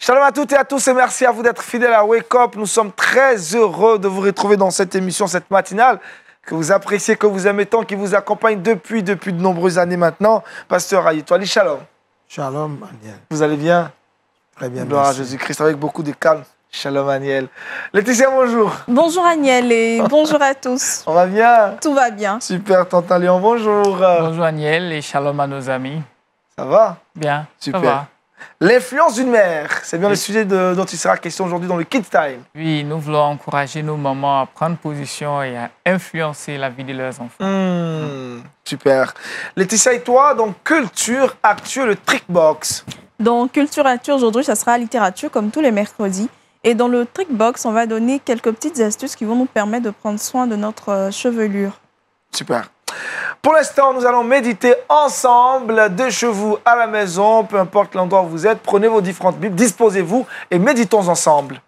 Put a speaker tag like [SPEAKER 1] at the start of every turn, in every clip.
[SPEAKER 1] Shalom à toutes et à tous et merci à vous d'être fidèles à Wake Up. Nous sommes très heureux de vous retrouver dans cette émission, cette matinale que vous appréciez, que vous aimez tant, qui vous accompagne depuis de nombreuses années maintenant. Pasteur Ayitwali, shalom.
[SPEAKER 2] Shalom, Aniel.
[SPEAKER 1] Vous allez bien?
[SPEAKER 2] Très bien,
[SPEAKER 1] Gloire
[SPEAKER 2] merci.
[SPEAKER 1] à Jésus-Christ avec beaucoup de calme. Shalom, Aniel. Laetitia, bonjour.
[SPEAKER 3] Bonjour Aniel et bonjour à tous.
[SPEAKER 1] On va bien?
[SPEAKER 3] Tout va bien.
[SPEAKER 1] Super, Tonton Léon, bonjour.
[SPEAKER 4] Bonjour Aniel et shalom à nos amis.
[SPEAKER 1] Ça va?
[SPEAKER 4] Bien,
[SPEAKER 1] Super.
[SPEAKER 4] ça va.
[SPEAKER 1] L'influence d'une mère, c'est bien le sujet dont il sera question aujourd'hui dans le Kids Time.
[SPEAKER 4] Oui, nous voulons encourager nos mamans à prendre position et à influencer la vie de leurs enfants.
[SPEAKER 1] Super. Laetitia et toi, donc culture, actu, le Trickbox.
[SPEAKER 3] Dans Culture Actu, aujourd'hui, ça sera littérature comme tous les mercredis. Et dans le Trickbox, on va donner quelques petites astuces qui vont nous permettre de prendre soin de notre chevelure.
[SPEAKER 1] Super. Pour l'instant, nous allons méditer ensemble, de chez vous à la maison, peu importe l'endroit où vous êtes. Prenez vos différentes Bibles, disposez-vous et méditons ensemble.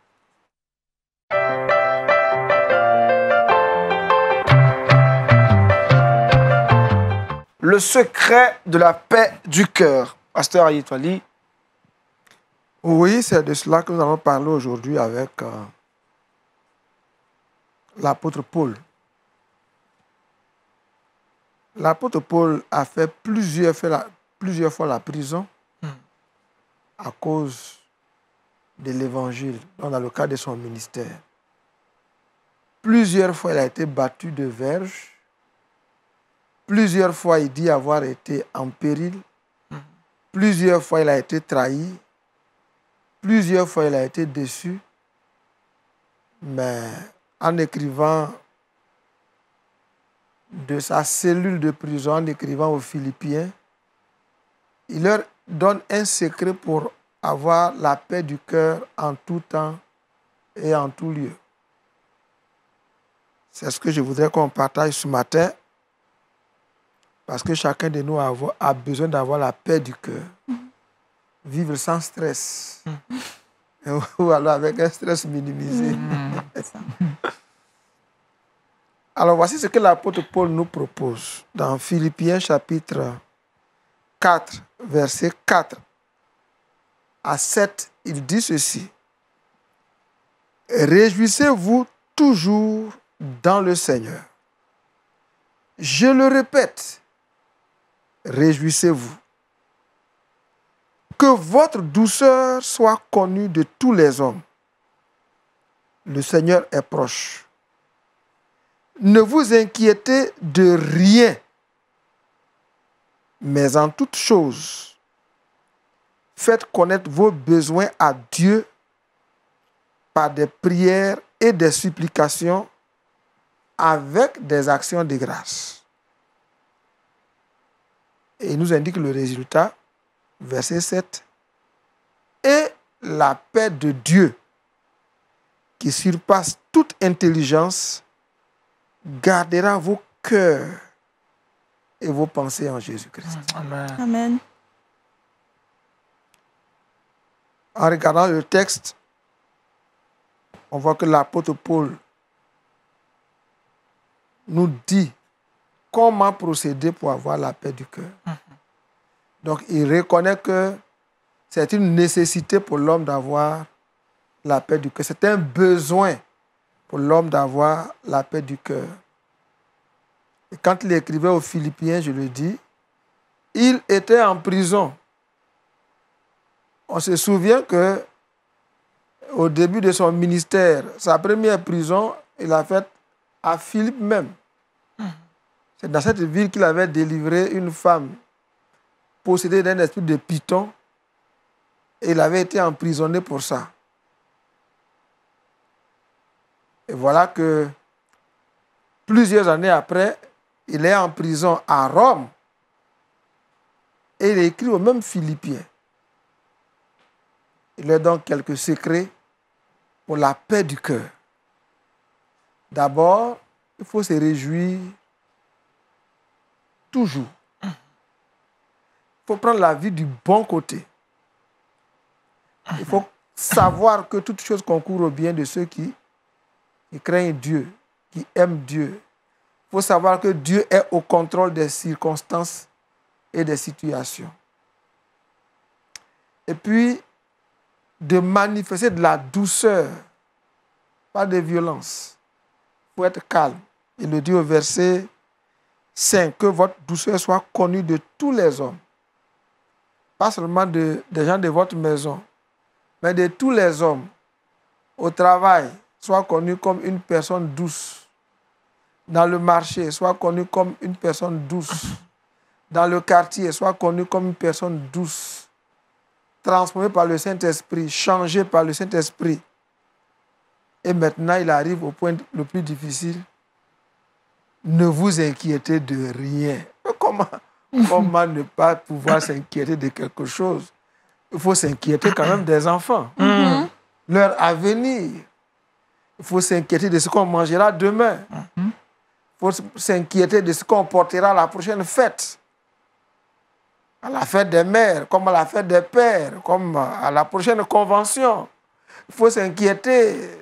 [SPEAKER 1] Le secret de la paix du cœur. Pasteur Ayitwali.
[SPEAKER 2] Oui, c'est de cela que nous allons parler aujourd'hui avec l'apôtre Paul. L'apôtre Paul a fait plusieurs fois la prison à cause de l'évangile, dans le cadre de son ministère. Plusieurs fois, il a été battu de verge. Plusieurs fois, il dit avoir été en péril. Plusieurs fois, il a été trahi. Plusieurs fois, il a été déçu. Mais en écrivant de sa cellule de prison, en écrivant aux Philippiens, il leur donne un secret pour avoir la paix du cœur en tout temps et en tout lieu. C'est ce que je voudrais qu'on partage ce matin, parce que chacun de nous a besoin d'avoir la paix du cœur. Vivre sans stress. Ou alors avec un stress minimisé. Alors voici ce que l'apôtre Paul nous propose dans Philippiens chapitre 4, verset 4 à 7. Il dit ceci: réjouissez-vous toujours dans le Seigneur. Je le répète, réjouissez-vous. Que votre douceur soit connue de tous les hommes. Le Seigneur est proche. Ne vous inquiétez de rien, mais en toute chose, faites connaître vos besoins à Dieu par des prières et des supplications avec des actions de grâce. Et il nous indique le résultat, verset 7. Et la paix de Dieu, qui surpasse toute intelligence, gardera vos cœurs et vos pensées en Jésus-Christ.
[SPEAKER 1] Amen.
[SPEAKER 3] Amen.
[SPEAKER 2] En regardant le texte, on voit que l'apôtre Paul nous dit comment procéder pour avoir la paix du cœur. Donc, il reconnaît que c'est une nécessité pour l'homme d'avoir la paix du cœur. C'est un besoin pour l'homme d'avoir la paix du cœur. Et quand il écrivait aux Philippiens, je le dis, il était en prison. On se souvient que au début de son ministère, sa première prison, il l'a faite à Philippe même. C'est dans cette ville qu'il avait délivré une femme possédée d'un esprit de python, et il avait été emprisonné pour ça. Et voilà que plusieurs années après, il est en prison à Rome et il écrit aux mêmes Philippiens. Il leur donne quelques secrets pour la paix du cœur. D'abord, il faut se réjouir toujours. Il faut prendre la vie du bon côté. Il faut savoir que toute chose concourt au bien de ceux qui craignent Dieu, qui aiment Dieu. Il faut savoir que Dieu est au contrôle des circonstances et des situations. Et puis, de manifester de la douceur, pas de violence. Il faut être calme. Il le dit au verset 5, que votre douceur soit connue de tous les hommes. Pas seulement des gens de votre maison, mais de tous les hommes. Au travail, sois connu comme une personne douce. Dans le marché, sois connu comme une personne douce. Dans le quartier, sois connu comme une personne douce. Transformé par le Saint-Esprit, changé par le Saint-Esprit. Et maintenant, il arrive au point le plus difficile. Ne vous inquiétez de rien. Comment ne pas pouvoir s'inquiéter de quelque chose? Il faut s'inquiéter quand même des enfants. Leur avenir. Il faut s'inquiéter de ce qu'on mangera demain. Il faut s'inquiéter de ce qu'on portera à la prochaine fête. À la fête des mères, comme à la fête des pères, comme à la prochaine convention. Il faut s'inquiéter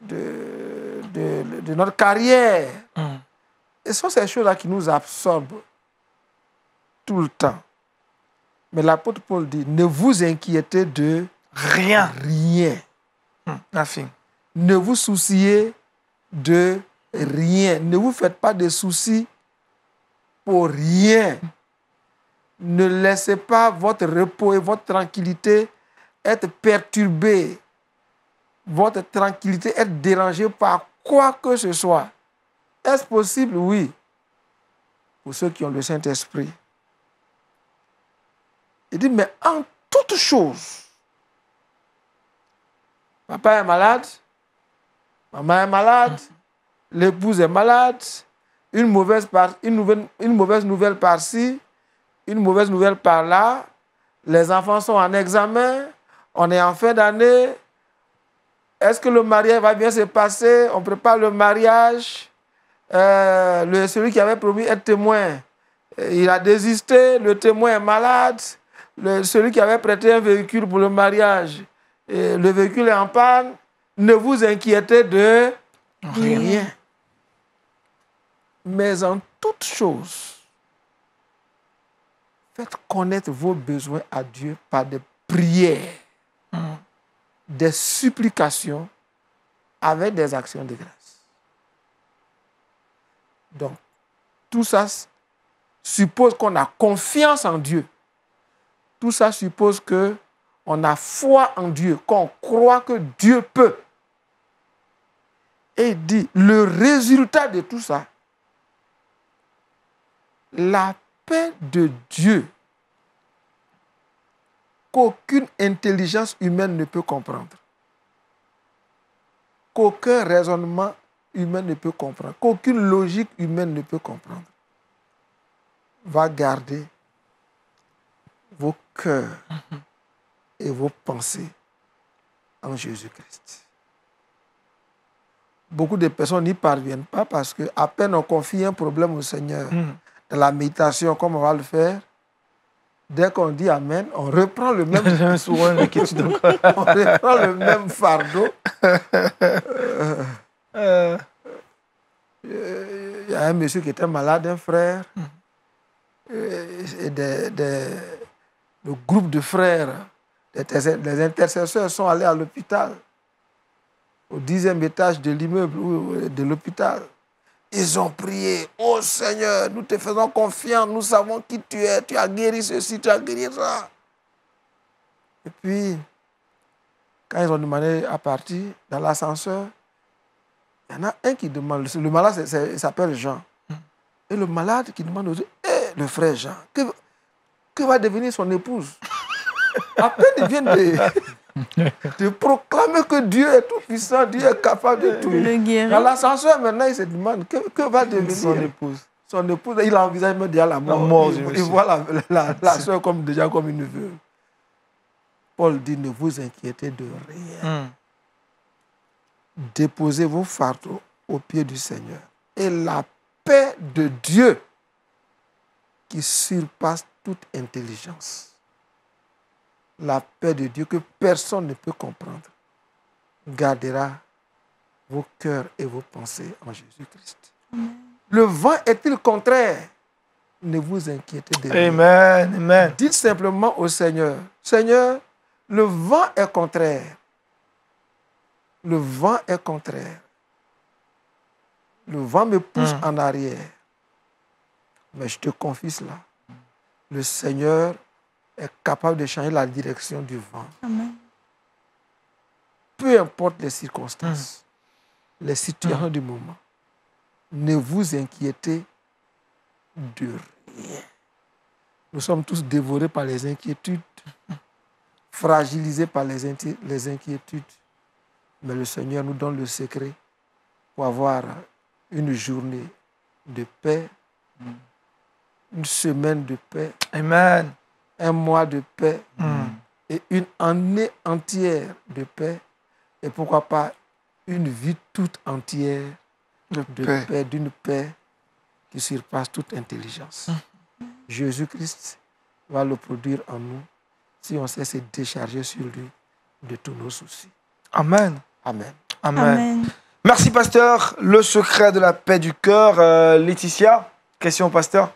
[SPEAKER 2] de notre carrière. Et ce sont ces choses-là qui nous absorbent tout le temps. Mais l'apôtre Paul dit, ne vous inquiétez de
[SPEAKER 1] Rien.
[SPEAKER 2] rien.
[SPEAKER 1] Nothing.
[SPEAKER 2] Ne vous souciez de rien. Ne vous faites pas de soucis pour rien. Ne laissez pas votre repos et votre tranquillité être perturbés. Votre tranquillité être dérangée par quoi que ce soit. Est-ce possible? Oui. Pour ceux qui ont le Saint-Esprit. Il dit, mais en toute chose, papa est malade, maman est malade, l'épouse est malade, une mauvaise nouvelle par-ci, une mauvaise nouvelle par-là, les enfants sont en examen, on est en fin d'année, est-ce que le mariage va bien se passer? On prépare le mariage, celui qui avait promis être témoin, il a désisté, le témoin est malade, celui qui avait prêté un véhicule pour le mariage, le véhicule est en panne, ne vous inquiétez de rien. Mais en toute chose, faites connaître vos besoins à Dieu par des prières, des supplications, avec des actions de grâce. Donc, tout ça suppose qu'on a confiance en Dieu. Tout ça suppose qu'on a foi en Dieu, qu'on croit que Dieu peut. Et il dit, le résultat de tout ça, la paix de Dieu, qu'aucune intelligence humaine ne peut comprendre, qu'aucun raisonnement humain ne peut comprendre, qu'aucune logique humaine ne peut comprendre, va garder vos cœurs et vos pensées en Jésus-Christ. Beaucoup de personnes n'y parviennent pas parce qu'à peine on confie un problème au Seigneur, dans la méditation, comme on va le faire, dès qu'on dit Amen, on reprend le même on reprend le même fardeau. Il y a un monsieur qui était malade, un frère, et le groupe de frères, les intercesseurs sont allés à l'hôpital, au 10e étage de l'immeuble de l'hôpital. Ils ont prié, oh Seigneur, nous te faisons confiance, nous savons qui tu es, tu as guéri ceci, tu as guéri ça. Et puis, quand ils ont demandé à partir dans l'ascenseur, il y en a un qui demande, le malade il s'appelle Jean. Et le malade qui demande aux autres, le frère Jean, que va devenir son épouse? À peine ils viennent de proclamer que Dieu est tout puissant, Dieu est capable de tout. Dans l'ascenseur, maintenant, il se demande que va devenir son épouse. Son épouse, il envisage même déjà la mort. Il voit la soeur comme une veuve. Paul dit, ne vous inquiétez de rien. Déposez vos fardeaux aux pieds du Seigneur. Et la paix de Dieu, qui surpasse toute intelligence, la paix de Dieu que personne ne peut comprendre, gardera vos cœurs et vos pensées en Jésus-Christ. Le vent est-il contraire? Ne vous inquiétez de rien.
[SPEAKER 1] Amen, amen.
[SPEAKER 2] Dites simplement au Seigneur, Seigneur, Le vent est contraire. Le vent est contraire. Le vent me pousse en arrière. Mais je te confie cela. Le Seigneur est capable de changer la direction du vent.
[SPEAKER 3] Amen.
[SPEAKER 2] Peu importe les circonstances, les situations du moment, ne vous inquiétez de rien. Nous sommes tous dévorés par les inquiétudes, fragilisés par les inquiétudes. Mais le Seigneur nous donne le secret pour avoir une journée de paix, une semaine de paix,
[SPEAKER 1] Amen.
[SPEAKER 2] un mois de paix et une année entière de paix. Et pourquoi pas une vie toute entière de paix, d'une paix qui surpasse toute intelligence. Jésus-Christ va le produire en nous si on sait se décharger sur lui de tous nos soucis.
[SPEAKER 1] Amen.
[SPEAKER 2] Amen.
[SPEAKER 1] Amen.
[SPEAKER 3] Amen.
[SPEAKER 1] Merci, pasteur. Le secret de la paix du cœur. Laetitia, question, pasteur?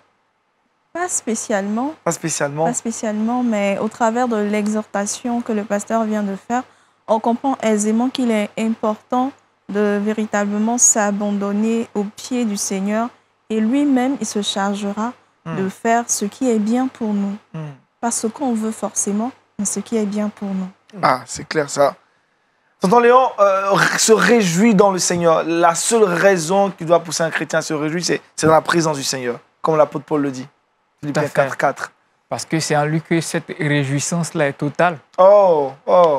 [SPEAKER 3] Pas spécialement.
[SPEAKER 1] Pas spécialement.
[SPEAKER 3] Pas spécialement, mais au travers de l'exhortation que le pasteur vient de faire, on comprend aisément qu'il est important de véritablement s'abandonner aux pieds du Seigneur et lui-même, il se chargera de faire ce qui est bien pour nous. Pas ce qu'on veut forcément, mais ce qui est bien pour nous.
[SPEAKER 1] Ah, c'est clair ça. Tonton Léon se réjouit dans le Seigneur. La seule raison qui doit pousser un chrétien à se réjouir, c'est dans la présence du Seigneur, comme l'apôtre Paul le dit. Philippiens 4:4.
[SPEAKER 4] Parce que c'est en lui que cette réjouissance-là est totale.
[SPEAKER 1] Oh.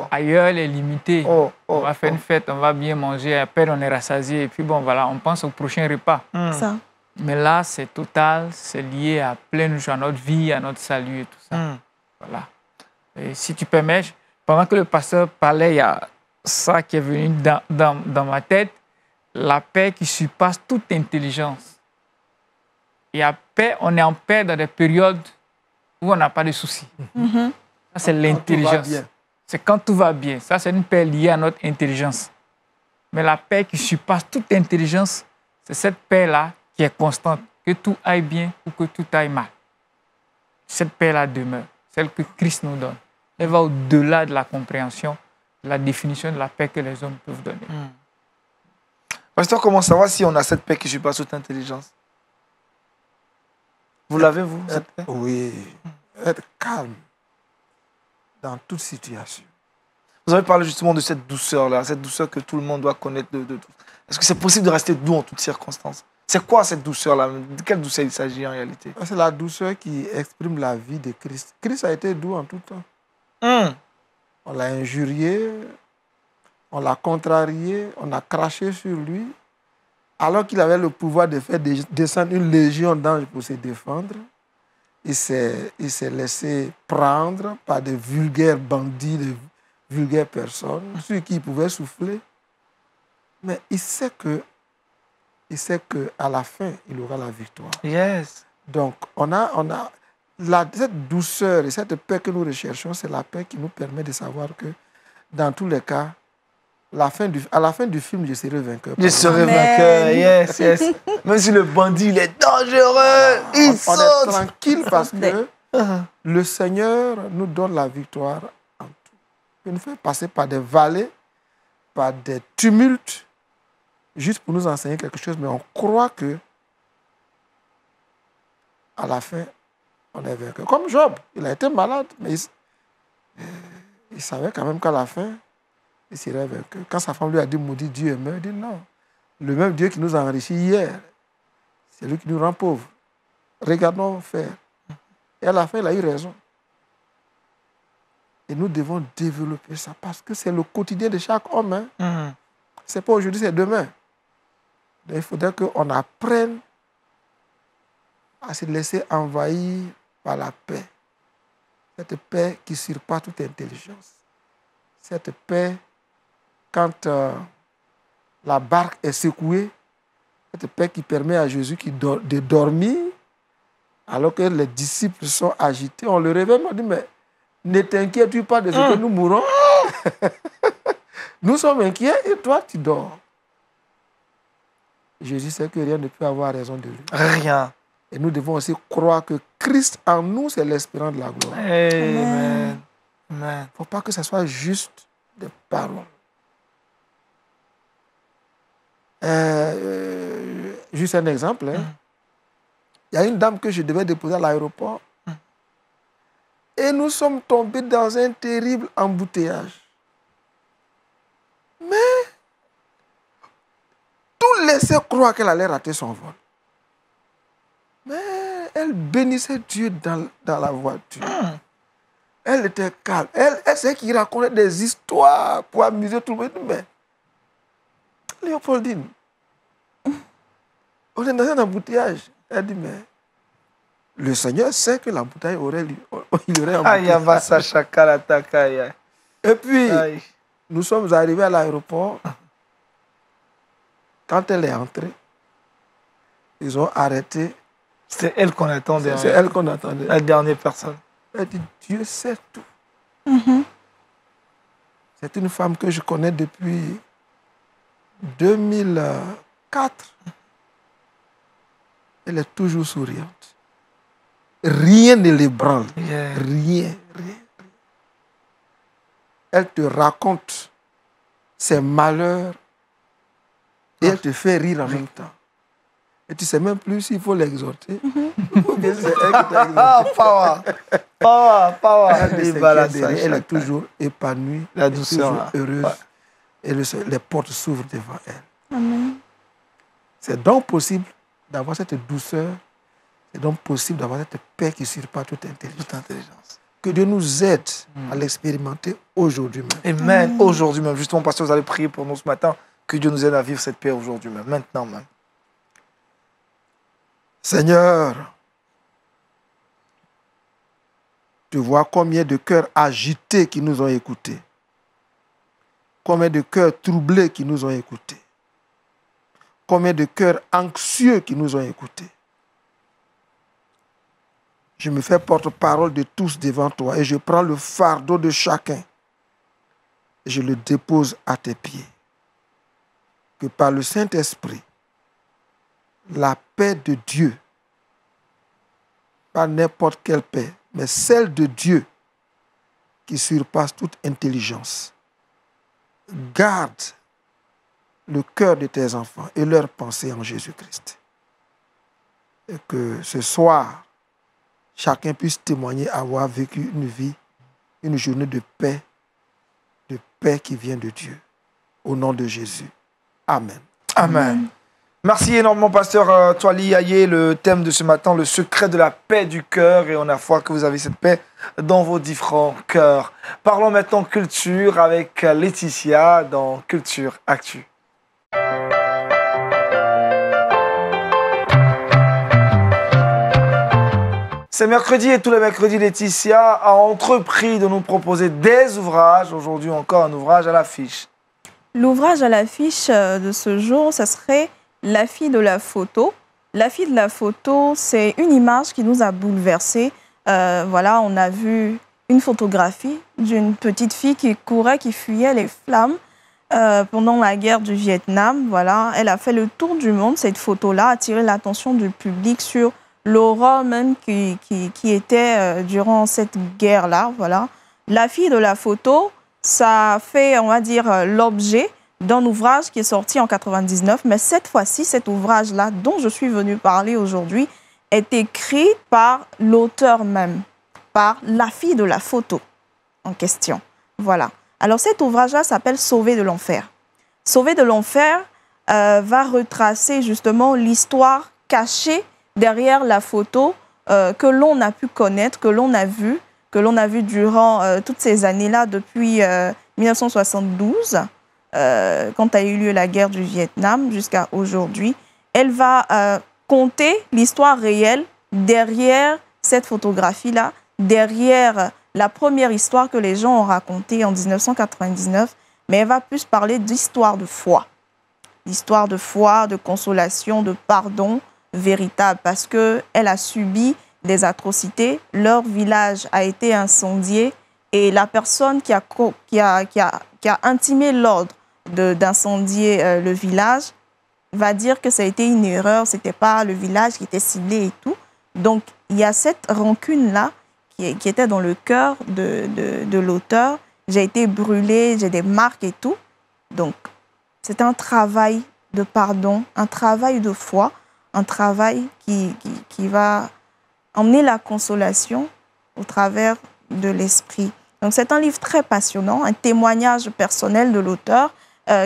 [SPEAKER 4] Ailleurs, elle est limitée.
[SPEAKER 1] On
[SPEAKER 4] va faire une fête, on va bien manger, après on est rassasié, et puis bon, voilà, on pense au prochain repas.
[SPEAKER 3] Ça.
[SPEAKER 4] Mais là, c'est total, c'est lié à pleine joie, à notre vie, à notre salut et tout ça. Voilà. Et si tu permets, pendant que le pasteur parlait, il y a ça qui est venu dans ma tête, la paix qui surpasse toute intelligence. Et à paix, on est en paix dans des périodes où on n'a pas de soucis. Ça, c'est l'intelligence. C'est quand tout va bien. Ça, c'est une paix liée à notre intelligence. Mais la paix qui surpasse toute intelligence, c'est cette paix-là qui est constante, que tout aille bien ou que tout aille mal. Cette paix-là demeure, celle que Christ nous donne. Elle va au-delà de la compréhension, de la définition de la paix que les hommes peuvent donner.
[SPEAKER 1] Pasteur, comment savoir si on a cette paix qui surpasse toute intelligence? Vous l'avez, vous, cette paix?
[SPEAKER 2] Oui. Être calme dans toute situation.
[SPEAKER 1] Vous avez parlé justement de cette douceur-là, cette douceur que tout le monde doit connaître. Est-ce que c'est possible de rester doux en toutes circonstances? C'est quoi cette douceur-là? De quelle douceur il s'agit en réalité?
[SPEAKER 2] C'est la douceur qui exprime la vie de Christ. Christ a été doux en tout temps. On l'a injurié, on l'a contrarié, on a craché sur lui, alors qu'il avait le pouvoir de faire descendre une légion d'anges pour se défendre. Il s'est laissé prendre par des vulgaires bandits, des vulgaires personnes, sur qui il pouvait souffler. Mais il sait que à la fin, il aura la victoire.
[SPEAKER 1] Yes.
[SPEAKER 2] Donc, cette douceur et cette paix que nous recherchons, c'est la paix qui nous permet de savoir que, dans tous les cas, à la fin du film, je serai vainqueur.
[SPEAKER 1] Je serai vainqueur, yes. Même si le bandit, il est dangereux, il saute.
[SPEAKER 2] On est tranquille parce que le Seigneur nous donne la victoire en tout. Il nous fait passer par des vallées, par des tumultes, juste pour nous enseigner quelque chose, mais on croit que à la fin, on est vainqueur. Comme Job, il a été malade, mais il savait quand même qu'à la fin, il serait vainqueur. Quand sa femme lui a dit, maudit Dieu est mort, il dit non. Le même Dieu qui nous a enrichis hier, c'est lui qui nous rend pauvres. Regardons faire. Et à la fin, il a eu raison. Et nous devons développer ça parce que c'est le quotidien de chaque homme. Ce n'est pas aujourd'hui, c'est demain. Donc, il faudrait qu'on apprenne à se laisser envahir par la paix. Cette paix qui surpasse toute intelligence. Cette paix, quand la barque est secouée, cette paix qui permet à Jésus de dormir, alors que les disciples sont agités. On le réveille, on dit, mais ne t'inquiète pas de ce que nous mourrons. Nous sommes inquiets et toi, tu dors. Jésus sait que rien ne peut avoir raison de lui.
[SPEAKER 1] Rien.
[SPEAKER 2] Et nous devons aussi croire que Christ en nous, c'est l'espérance de la gloire.
[SPEAKER 1] Amen. Amen.
[SPEAKER 2] Il ne faut pas que ce soit juste des paroles. Juste un exemple. Hein. Il y a une dame que je devais déposer à l'aéroport. Et nous sommes tombés dans un terrible embouteillage. Mais tout laissait croire qu'elle allait rater son vol. Mais elle bénissait Dieu dans la voiture. Elle était calme. Elle sait qu'il racontait des histoires pour amuser tout le monde. Mais Léopoldine, on est dans un embouteillage. Elle dit, mais le Seigneur sait que l'embouteillage il aurait embouteillage. Et puis, nous sommes arrivés à l'aéroport. Quand elle est entrée, ils ont arrêté.
[SPEAKER 1] C'est elle qu'on attendait.
[SPEAKER 2] C'est elle qu'on attendait.
[SPEAKER 1] La dernière personne.
[SPEAKER 2] Elle dit, Dieu sait tout. C'est une femme que je connais depuis 2004. Elle est toujours souriante. Rien ne l'ébranle. Rien. Elle te raconte ses malheurs et elle te fait rire en même temps. Et tu ne sais même plus s'il faut l'exhorter. Ou bien c'est elle qui t'a exhorté.
[SPEAKER 1] Power.
[SPEAKER 2] Elle est toujours épanouie.
[SPEAKER 1] La douceur.
[SPEAKER 2] Toujours heureuse. Et les portes s'ouvrent devant elle.
[SPEAKER 3] Amen.
[SPEAKER 2] C'est donc possible d'avoir cette douceur. C'est donc possible d'avoir cette paix qui surpasse toute intelligence. Que Dieu nous aide à l'expérimenter aujourd'hui même.
[SPEAKER 1] Amen. Aujourd'hui même. Justement, pasteur, vous allez prier pour nous ce matin. Que Dieu nous aide à vivre cette paix aujourd'hui même. Maintenant même.
[SPEAKER 2] Seigneur, tu vois combien de cœurs agités qui nous ont écoutés. Combien de cœurs troublés qui nous ont écoutés. Combien de cœurs anxieux qui nous ont écoutés. Je me fais porte-parole de tous devant toi et je prends le fardeau de chacun et je le dépose à tes pieds. Que par le Saint-Esprit, la paix de Dieu, pas n'importe quelle paix, mais celle de Dieu qui surpasse toute intelligence, garde le cœur de tes enfants et leurs pensées en Jésus-Christ. Et que ce soir, chacun puisse témoigner avoir vécu une vie, une journée de paix qui vient de Dieu. Au nom de Jésus. Amen.
[SPEAKER 1] Amen. Merci énormément, pasteur Twali Aye. Le thème de ce matin, le secret de la paix du cœur. Et on a foi que vous avez cette paix dans vos différents cœurs. Parlons maintenant culture avec Laetitia dans Culture Actu. C'est mercredi et tous les mercredis, Laetitia a entrepris de nous proposer des ouvrages. Aujourd'hui encore un ouvrage à l'affiche.
[SPEAKER 3] L'ouvrage à l'affiche de ce jour, ce serait La fille de la photo. La fille de la photo, c'est une image qui nous a bouleversés. Voilà, on a vu une photographie d'une petite fille qui courait, qui fuyait les flammes pendant la guerre du Vietnam. Voilà, elle a fait le tour du monde, cette photo-là, a attiré l'attention du public sur l'horreur même qui était durant cette guerre-là. Voilà. La fille de la photo, ça fait, on va dire, l'objet d'un ouvrage qui est sorti en 99. Mais cette fois-ci, cet ouvrage-là, dont je suis venue parler aujourd'hui, est écrit par l'auteur même, par la fille de la photo en question. Voilà. Alors cet ouvrage-là s'appelle « Sauver de l'enfer ». « Sauver de l'enfer » va retracer justement l'histoire cachée derrière la photo que l'on a pu connaître, que l'on a vu durant toutes ces années-là, depuis 1972, quand a eu lieu la guerre du Vietnam, jusqu'à aujourd'hui. Elle va conter l'histoire réelle derrière cette photographie-là, derrière la première histoire que les gens ont racontée en 1999, mais elle va plus parler d'histoire de foi. L'histoire de foi, de consolation, de pardon véritable, parce qu'elle a subi des atrocités. Leur village a été incendié et la personne qui a intimé l'ordre d'incendier le village va dire que ça a été une erreur, ce n'était pas le village qui était ciblé et tout. Donc, il y a cette rancune-là qui était dans le cœur de l'auteur. J'ai été brûlée, j'ai des marques et tout. Donc, c'est un travail de pardon, un travail de foi, un travail qui va emmener la consolation au travers de l'esprit. Donc, c'est un livre très passionnant, un témoignage personnel de l'auteur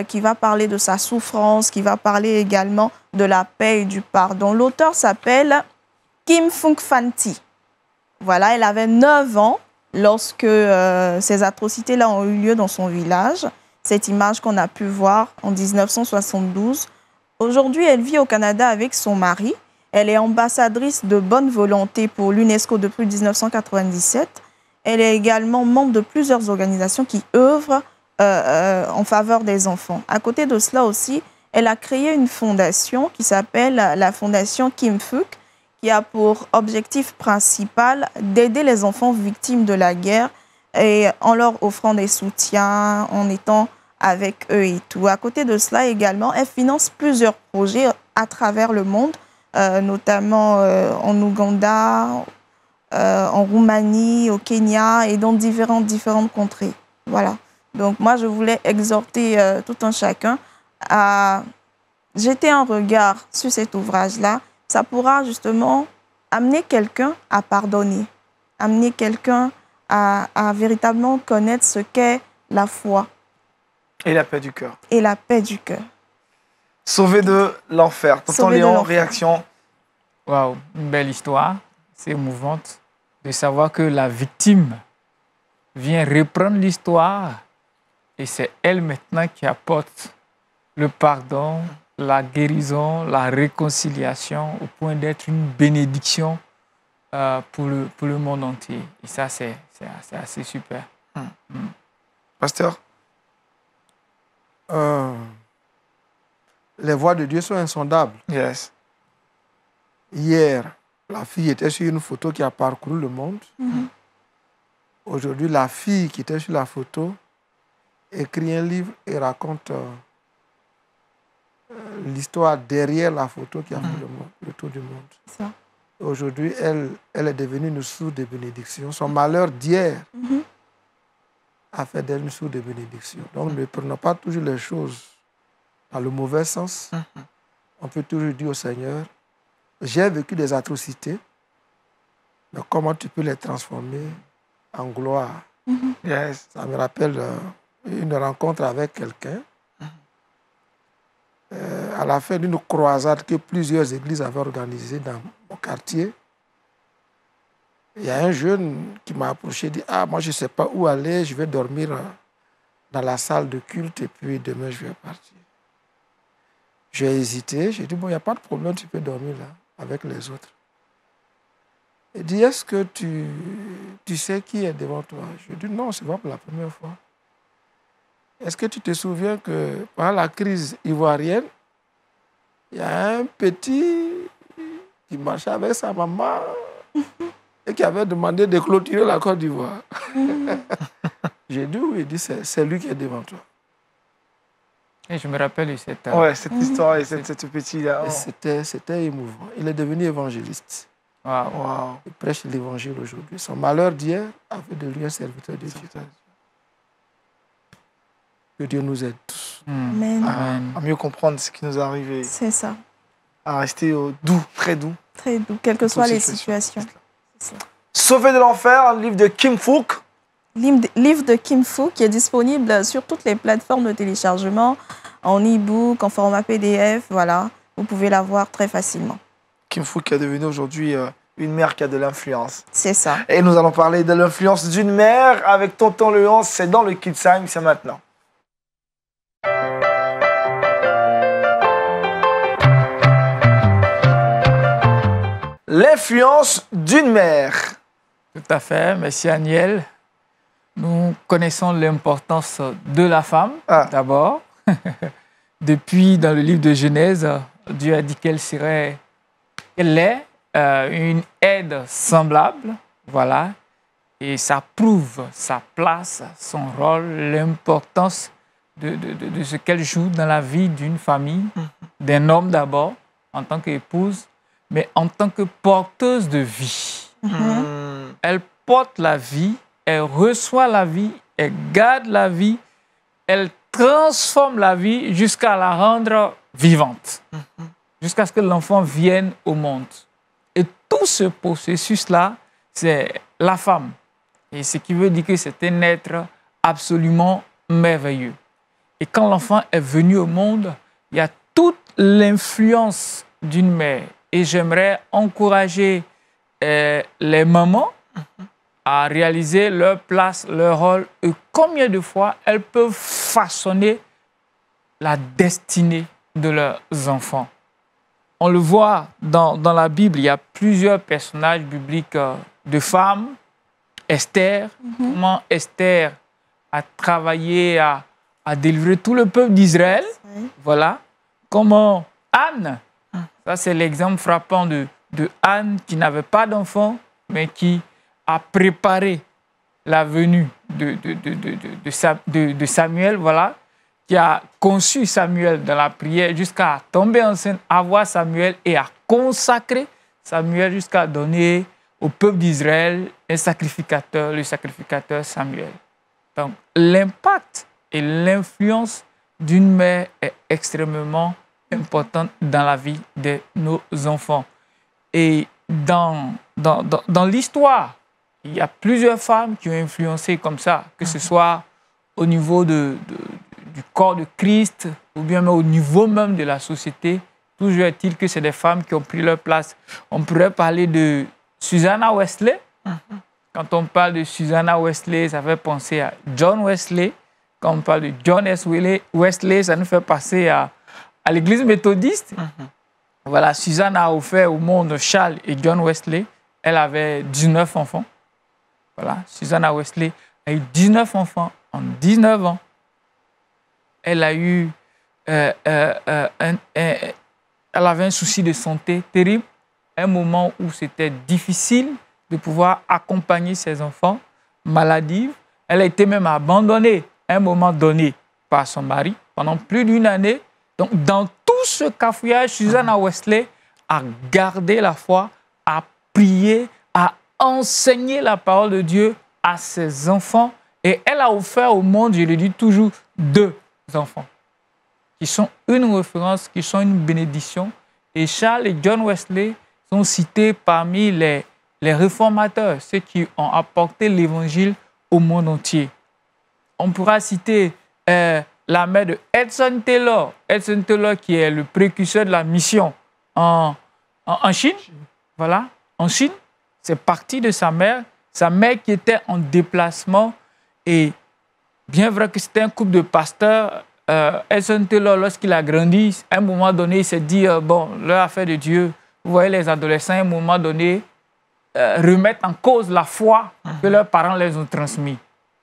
[SPEAKER 3] qui va parler de sa souffrance, qui va parler également de la paix et du pardon. L'auteur s'appelle Kim Phuc Phan Thi. Voilà, elle avait 9 ans lorsque ces atrocités-là ont eu lieu dans son village. Cette image qu'on a pu voir en 1972. Aujourd'hui, elle vit au Canada avec son mari. Elle est ambassadrice de bonne volonté pour l'UNESCO depuis 1997. Elle est également membre de plusieurs organisations qui œuvrent en faveur des enfants. À côté de cela aussi, elle a créé une fondation qui s'appelle la Fondation Kim Phuc, qui a pour objectif principal d'aider les enfants victimes de la guerre et en leur offrant des soutiens, en étant avec eux et tout. À côté de cela également, elle finance plusieurs projets à travers le monde, notamment en Ouganda, en Roumanie, au Kenya et dans différentes contrées. Voilà. Donc moi, je voulais exhorter tout un chacun à jeter un regard sur cet ouvrage-là. Ça pourra justement amener quelqu'un à pardonner, amener quelqu'un à véritablement connaître ce qu'est la foi.
[SPEAKER 1] Et la paix du cœur.
[SPEAKER 3] Et la paix du cœur.
[SPEAKER 1] Sauvé de l'enfer. Tonton Léon, réaction?
[SPEAKER 4] Waouh, une belle histoire. C'est émouvante de savoir que la victime vient reprendre l'histoire et c'est elle maintenant qui apporte le pardon, la guérison, la réconciliation au point d'être une bénédiction pour le monde entier. Et ça, c'est assez super.
[SPEAKER 1] Pasteur?
[SPEAKER 2] Les voies de Dieu sont insondables.
[SPEAKER 1] Yes.
[SPEAKER 2] Hier, la fille était sur une photo qui a parcouru le monde. Aujourd'hui, la fille qui était sur la photo écrit un livre et raconte l'histoire derrière la photo qui a fait le tour du monde. Aujourd'hui, elle est devenue une source de bénédiction. Son malheur d'hier a fait d'elle une source de bénédiction. Donc, ne prenons pas toujours les choses dans le mauvais sens. On peut toujours dire au Seigneur, j'ai vécu des atrocités, mais comment tu peux les transformer en gloire?
[SPEAKER 1] Yes.
[SPEAKER 2] Ça me rappelle une rencontre avec quelqu'un à la fin d'une croisade que plusieurs églises avaient organisée dans mon quartier. Il y a un jeune qui m'a approché et dit « Ah, moi je ne sais pas où aller, je vais dormir dans la salle de culte et puis demain je vais partir. » J'ai hésité, j'ai dit « Bon, il n'y a pas de problème, tu peux dormir là avec les autres. » Il dit « Est-ce que tu sais qui est devant toi ?» Je dis « Non, ce n'est pas pour la première fois. » Est-ce que tu te souviens que pendant la crise ivoirienne, il y a un petit qui marchait avec sa maman et qui avait demandé de clôturer la Côte d'Ivoire. J'ai dit oui, il dit c'est lui qui est devant toi.
[SPEAKER 4] Et je me rappelle de cette
[SPEAKER 1] histoire et cette petite-là.
[SPEAKER 2] C'était émouvant. Il est devenu évangéliste.
[SPEAKER 4] Wow.
[SPEAKER 2] Il prêche l'évangile aujourd'hui. Son malheur d'hier a fait de lui un serviteur de Dieu. Que Dieu nous aide tous.
[SPEAKER 3] Amen.
[SPEAKER 1] À mieux comprendre ce qui nous est arrivé.
[SPEAKER 3] C'est ça.
[SPEAKER 1] À rester doux, très doux.
[SPEAKER 3] Très doux, quelles que soient les situations.
[SPEAKER 1] Sauvé de l'enfer, un livre de Kim Phuc.
[SPEAKER 3] Livre de Kim Phuc qui est disponible sur toutes les plateformes de téléchargement, en e-book, en format PDF. Voilà, vous pouvez l'avoir très facilement.
[SPEAKER 1] Kim Phuc est devenue aujourd'hui une mère qui a de l'influence.
[SPEAKER 3] C'est ça.
[SPEAKER 1] Et nous allons parler de l'influence d'une mère avec Tonton Léon. C'est dans le Kids Time, c'est maintenant. L'influence d'une mère.
[SPEAKER 4] Tout à fait, merci Aniel. Nous connaissons l'importance de la femme, d'abord. Depuis, dans le livre de Genèse, Dieu a dit qu'elle est une aide semblable. Voilà. Et ça prouve sa place, son rôle, l'importance de ce qu'elle joue dans la vie d'une famille, d'un homme d'abord, en tant qu'épouse, mais en tant que porteuse de vie. Elle porte la vie, elle reçoit la vie, elle garde la vie, elle transforme la vie jusqu'à la rendre vivante, jusqu'à ce que l'enfant vienne au monde. Et tout ce processus-là, c'est la femme. Et ce qui veut dire que c'est un être absolument merveilleux. Et quand l'enfant est venu au monde, il y a toute l'influence d'une mère. Et j'aimerais encourager les mamans à réaliser leur place, leur rôle, et combien de fois elles peuvent façonner la destinée de leurs enfants. On le voit dans la Bible, il y a plusieurs personnages bibliques de femmes. Esther, comment Esther a travaillé à délivrer tout le peuple d'Israël. Voilà. Comment Anne, ça c'est l'exemple frappant de Anne qui n'avait pas d'enfant, mais qui a préparé la venue de Samuel, voilà, qui a conçu Samuel dans la prière jusqu'à tomber enceinte, avoir Samuel et à consacrer Samuel jusqu'à donner au peuple d'Israël un sacrificateur, le sacrificateur Samuel. Donc l'impact et l'influence d'une mère est extrêmement importante dans la vie de nos enfants. Et dans l'histoire, il y a plusieurs femmes qui ont influencé comme ça, que ce soit au niveau du corps de Christ ou bien au niveau même de la société. Toujours est-il que c'est des femmes qui ont pris leur place. On pourrait parler de Susanna Wesley. Quand on parle de Susanna Wesley, ça fait penser à John Wesley. Quand on parle de John S. Wesley, ça nous fait penser à l'église méthodiste. Voilà, Suzanne a offert au monde Charles et John Wesley. Elle avait 19 enfants. Voilà, Susanna Wesley a eu 19 enfants en 19 ans. Elle a eu, elle avait un souci de santé terrible, un moment où c'était difficile de pouvoir accompagner ses enfants maladives. Elle a été même abandonnée à un moment donné par son mari pendant plus d'une année. Donc, dans tout ce cafouillage, Susanna Wesley a gardé la foi, a prié, a enseigné la parole de Dieu à ses enfants et elle a offert au monde, je le dis toujours, 2 enfants qui sont une référence, qui sont une bénédiction. Et Charles et John Wesley sont cités parmi les réformateurs, ceux qui ont apporté l'évangile au monde entier. On pourra citer la mère de Hudson Taylor. Hudson Taylor qui est le précurseur de la mission en Chine. Voilà, en Chine. C'est parti de sa mère qui était en déplacement. Et bien vrai que c'était un couple de pasteurs, Hudson Taylor, lorsqu'il a grandi, à un moment donné, il s'est dit, bon, leur affaire de Dieu, vous voyez les adolescents, à un moment donné, remettre en cause la foi que leurs parents les ont transmis.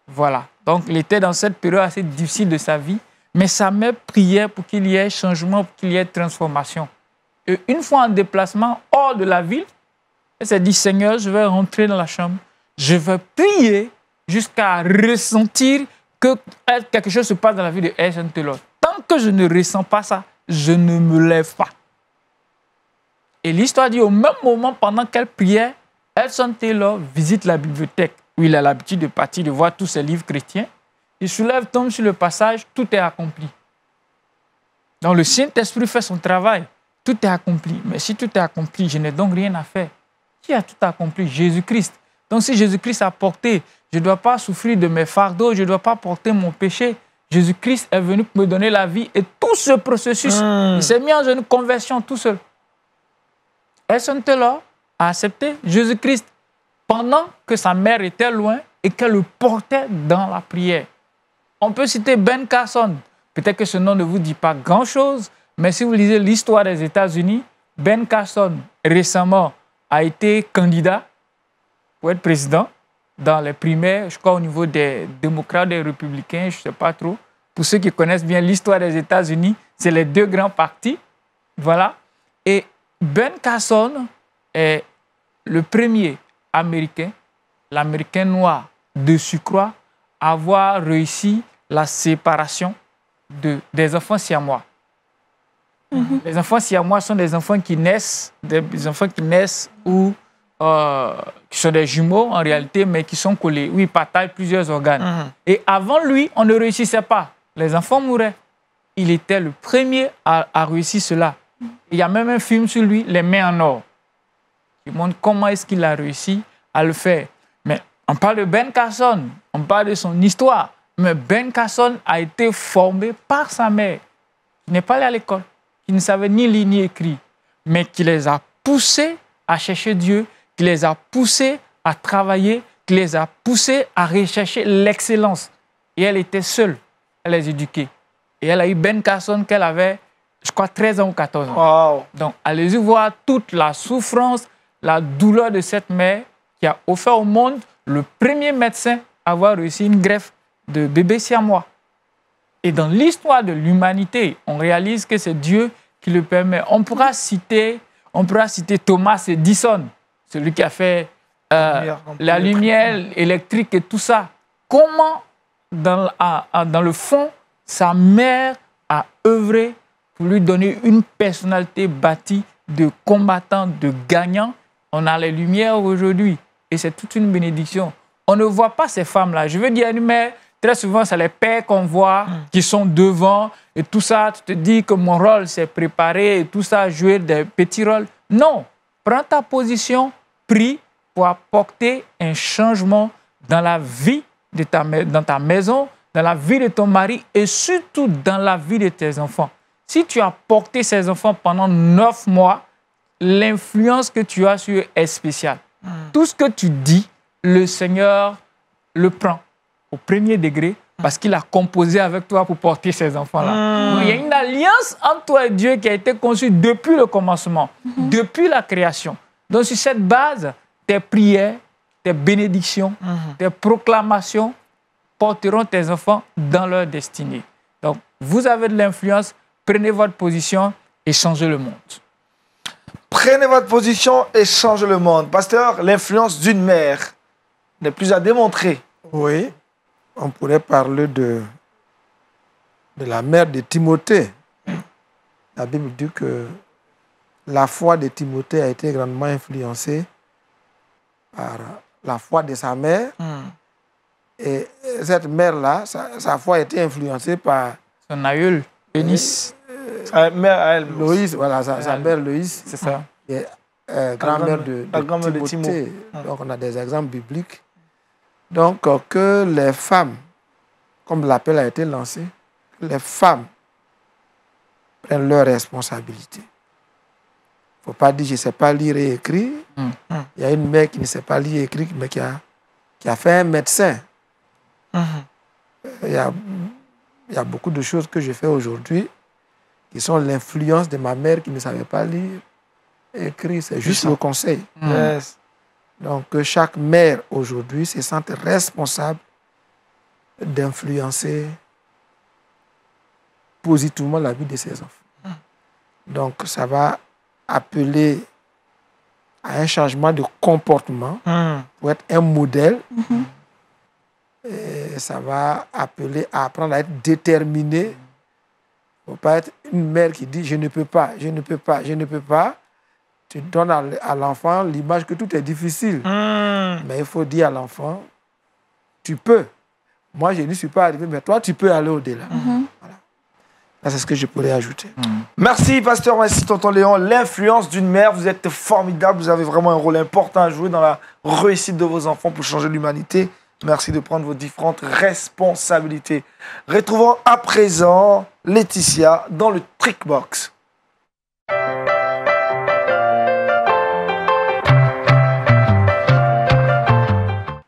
[SPEAKER 4] Voilà. Donc, il était dans cette période assez difficile de sa vie, mais sa mère priait pour qu'il y ait changement, pour qu'il y ait transformation. Et une fois en déplacement hors de la ville, elle s'est dit, Seigneur, je vais rentrer dans la chambre, je vais prier jusqu'à ressentir que quelque chose se passe dans la vie de Hudson Taylor. Tant que je ne ressens pas ça, je ne me lève pas. Et l'histoire dit, au même moment, pendant qu'elle priait, Hudson Taylor visite la bibliothèque où il a l'habitude de partir, de voir tous ses livres chrétiens. Il se lève, tombe sur le passage, tout est accompli. Donc le Saint-Esprit fait son travail, tout est accompli. Mais si tout est accompli, je n'ai donc rien à faire. Qui a tout accompli? Jésus-Christ. Donc si Jésus-Christ a porté, je ne dois pas souffrir de mes fardeaux, je ne dois pas porter mon péché. Jésus-Christ est venu pour me donner la vie et tout ce processus, il s'est mis en une conversion tout seul. Hudson Taylor a accepté Jésus-Christ pendant que sa mère était loin et qu'elle le portait dans la prière. On peut citer Ben Carson. Peut-être que ce nom ne vous dit pas grand-chose, mais si vous lisez l'histoire des États-Unis, Ben Carson, récemment, a été candidat pour être président dans les primaires, je crois au niveau des démocrates, des républicains, je ne sais pas trop. Pour ceux qui connaissent bien l'histoire des États-Unis, c'est les 2 grands partis. Voilà. Et Ben Carson est le premier Américain, l'Américain noir de surcroît, à avoir réussi la séparation des enfants siamois. Les enfants siamois sont des enfants qui naissent, où qui sont des jumeaux en réalité, mais qui sont collés, où ils partagent plusieurs organes. Et avant lui, on ne réussissait pas. Les enfants mouraient. Il était le premier à réussir cela. Il y a même un film sur lui, Les mains en or, qui montre comment est-ce qu'il a réussi à le faire. Mais on parle de Ben Carson, on parle de son histoire. Mais Ben Carson a été formé par sa mère, qui n'est pas allé à l'école, qui ne savait ni lire ni écrire, mais qui les a poussés à chercher Dieu, qui les a poussés à travailler, qui les a poussés à rechercher l'excellence. Et elle était seule, elle les éduquait. Et elle a eu Ben Carson qu'elle avait, je crois, 13 ans ou 14 ans.
[SPEAKER 1] Wow.
[SPEAKER 4] Donc, allez-y voir toute la souffrance, la douleur de cette mère qui a offert au monde le premier médecin à avoir réussi une greffe de bébé siamois. Et dans l'histoire de l'humanité, on réalise que c'est Dieu qui le permet. On pourra citer Thomas Edison, celui qui a fait la lumière électrique et tout ça. Comment, dans le fond, sa mère a œuvré pour lui donner une personnalité bâtie de combattant, de gagnant. On a les lumières aujourd'hui et c'est toute une bénédiction. On ne voit pas ces femmes-là. Je veux dire, une mère, très souvent, c'est les pères qu'on voit qui sont devant et tout ça. Tu te dis que mon rôle, c'est préparer et tout ça, jouer des petits rôles. Non. Prends ta position, prie pour apporter un changement dans la vie dans ta maison, dans la vie de ton mari et surtout dans la vie de tes enfants. Si tu as porté ces enfants pendant 9 mois, l'influence que tu as sur eux est spéciale. Tout ce que tu dis, le Seigneur le prend au premier degré parce qu'il a composé avec toi pour porter ces enfants-là. Donc, il y a une alliance entre toi et Dieu qui a été conçue depuis le commencement, depuis la création. Donc, sur cette base, tes prières, tes bénédictions, tes proclamations porteront tes enfants dans leur destinée. Donc, vous avez de l'influence, prenez votre position et changez le monde.
[SPEAKER 1] Prenez votre position et changez le monde. Pasteur, l'influence d'une mère n'est plus à démontrer.
[SPEAKER 2] Oui, on pourrait parler de la mère de Timothée. La Bible dit que la foi de Timothée a été grandement influencée par la foi de sa mère. Et cette mère-là, sa foi a été influencée par
[SPEAKER 4] son aïeul, Eunice.
[SPEAKER 2] Loïs, voilà, sa mère Loïs.
[SPEAKER 4] C'est ça.
[SPEAKER 2] Qui est grand-mère de Timothée. Donc, on a des exemples bibliques. Donc, que les femmes, comme l'appel a été lancé, que les femmes prennent leurs responsabilités. Il ne faut pas dire je ne sais pas lire et écrire. Il y a une mère qui ne sait pas lire et écrire, mais qui a fait un médecin. Il y a beaucoup de choses que je fais aujourd'hui qui sont l'influence de ma mère qui ne savait pas lire et écrire. C'est juste le conseil. Donc, que chaque mère aujourd'hui se sente responsable d'influencer positivement la vie de ses enfants. Donc, ça va appeler à un changement de comportement pour être un modèle. Et ça va appeler à apprendre à être déterminé. Il ne faut pas être une mère qui dit « je ne peux pas, je ne peux pas, je ne peux pas ». Tu donnes à l'enfant l'image que tout est difficile. Mais il faut dire à l'enfant « tu peux ». Moi, je n'y suis pas arrivé, mais toi, tu peux aller au-delà. Voilà. C'est ce que je pourrais ajouter.
[SPEAKER 1] Merci, pasteur. Merci, tonton Léon. L'influence d'une mère, vous êtes formidable. Vous avez vraiment un rôle important à jouer dans la réussite de vos enfants pour changer l'humanité. Merci de prendre vos différentes responsabilités. Retrouvons à présent Laetitia dans le Trickbox.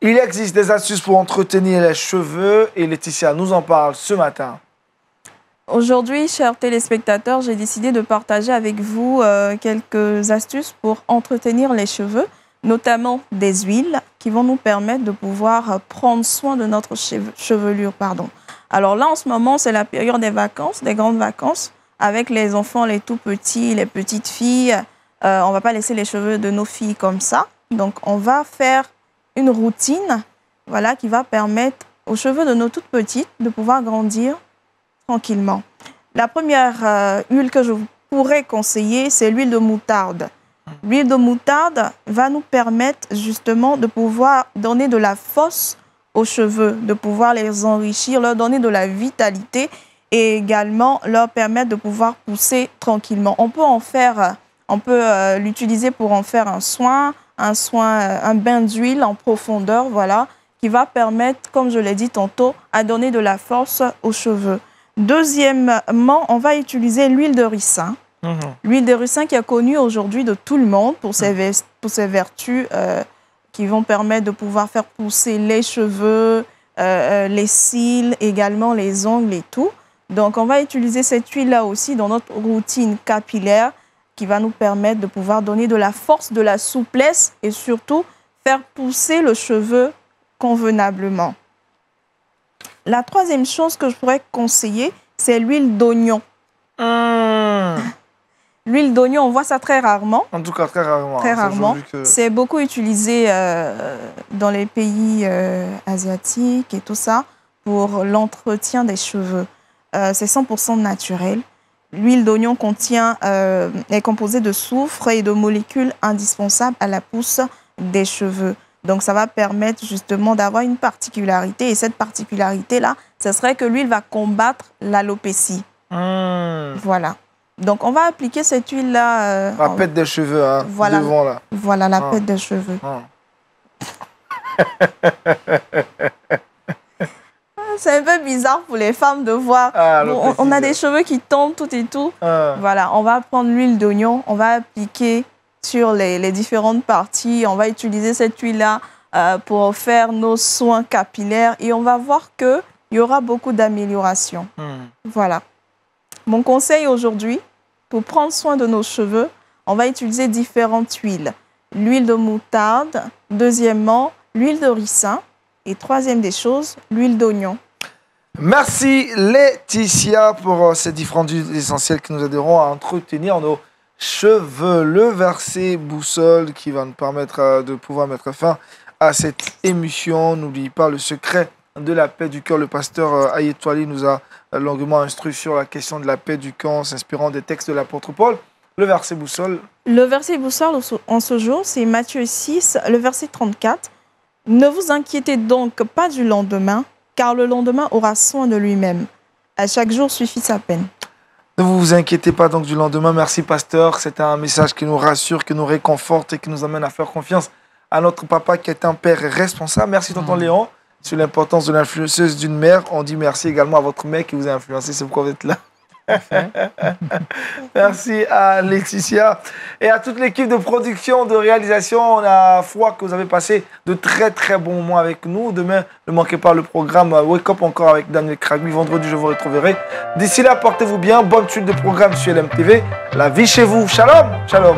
[SPEAKER 1] Il existe des astuces pour entretenir les cheveux et Laetitia nous en parle ce matin.
[SPEAKER 3] Aujourd'hui, chers téléspectateurs, j'ai décidé de partager avec vous quelques astuces pour entretenir les cheveux, notamment des huiles qui vont nous permettre de pouvoir prendre soin de notre chevelure. Alors là, en ce moment, c'est la période des vacances, des grandes vacances, avec les enfants, les tout petits, les petites filles. On ne va pas laisser les cheveux de nos filles comme ça. Donc, on va faire une routine qui va permettre aux cheveux de nos toutes petites de pouvoir grandir tranquillement. La première huile que je vous pourrais conseiller, c'est l'huile de moutarde. L'huile de moutarde va nous permettre justement de pouvoir donner de la force aux cheveux, de pouvoir les enrichir, leur donner de la vitalité et également leur permettre de pouvoir pousser tranquillement. On peut l'utiliser pour en faire un bain d'huile en profondeur, voilà, qui va permettre, comme je l'ai dit tantôt, à donner de la force aux cheveux. Deuxièmement, on va utiliser l'huile de ricin. L'huile de ricin qui est connue aujourd'hui de tout le monde pour ses vertus qui vont permettre de pouvoir faire pousser les cheveux, les cils, également les ongles et tout. Donc, on va utiliser cette huile-là aussi dans notre routine capillaire qui va nous permettre de pouvoir donner de la force, de la souplesse et surtout faire pousser le cheveu convenablement. La troisième chose que je pourrais conseiller, c'est l'huile d'oignon. L'huile d'oignon, on voit ça très rarement.
[SPEAKER 1] En tout cas, très rarement.
[SPEAKER 3] Très rarement. C'est beaucoup utilisé dans les pays asiatiques et tout ça pour l'entretien des cheveux. C'est 100% naturel. L'huile d'oignon est composée de soufre et de molécules indispensables à la pousse des cheveux. Donc, ça va permettre justement d'avoir une particularité. Et cette particularité-là, ce serait que l'huile va combattre l'alopécie. Voilà. Donc, on va appliquer cette huile-là...
[SPEAKER 1] la pète des cheveux, hein,
[SPEAKER 3] voilà,
[SPEAKER 1] devant, là.
[SPEAKER 3] Voilà, la pète des cheveux. C'est un peu bizarre pour les femmes de voir. On a des cheveux qui tombent tout et tout. Voilà, on va prendre l'huile d'oignon, on va appliquer sur les différentes parties. On va utiliser cette huile-là pour faire nos soins capillaires et on va voir qu'il y aura beaucoup d'améliorations. Voilà. Mon conseil aujourd'hui, pour prendre soin de nos cheveux, on va utiliser différentes huiles. L'huile de moutarde, deuxièmement, l'huile de ricin et troisième des choses, l'huile d'oignon.
[SPEAKER 1] Merci Laetitia pour ces différentes huiles essentielles qui nous aideront à entretenir nos cheveux. Le verset boussole qui va nous permettre de pouvoir mettre fin à cette émission. N'oubliez pas le secret de la paix du cœur. Le pasteur Ayetwali nous a longuement instruit sur la question de la paix du cœur en s'inspirant des textes de l'apôtre Paul. Le verset boussole.
[SPEAKER 3] Le verset boussole en ce jour, c'est Matthieu 6, le verset 34. Ne vous inquiétez donc pas du lendemain, car le lendemain aura soin de lui-même. À chaque jour suffit sa peine.
[SPEAKER 1] Ne vous inquiétez pas donc du lendemain. Merci pasteur. C'est un message qui nous rassure, qui nous réconforte et qui nous amène à faire confiance à notre papa qui est un père responsable. Merci tonton Léon sur l'importance de l'influenceuse d'une mère. On dit merci également à votre mère qui vous a influencé. C'est pourquoi vous êtes là. Merci à Laetitia et à toute l'équipe de production, de réalisation. On a foi que vous avez passé de très très bons moments avec nous. Demain, ne manquez pas le programme Wake Up encore avec Daniel Kragmi. Vendredi, je vous retrouverai. D'ici là, portez-vous bien. Bonne suite de programme sur LMTV. La vie chez vous. Shalom. Shalom.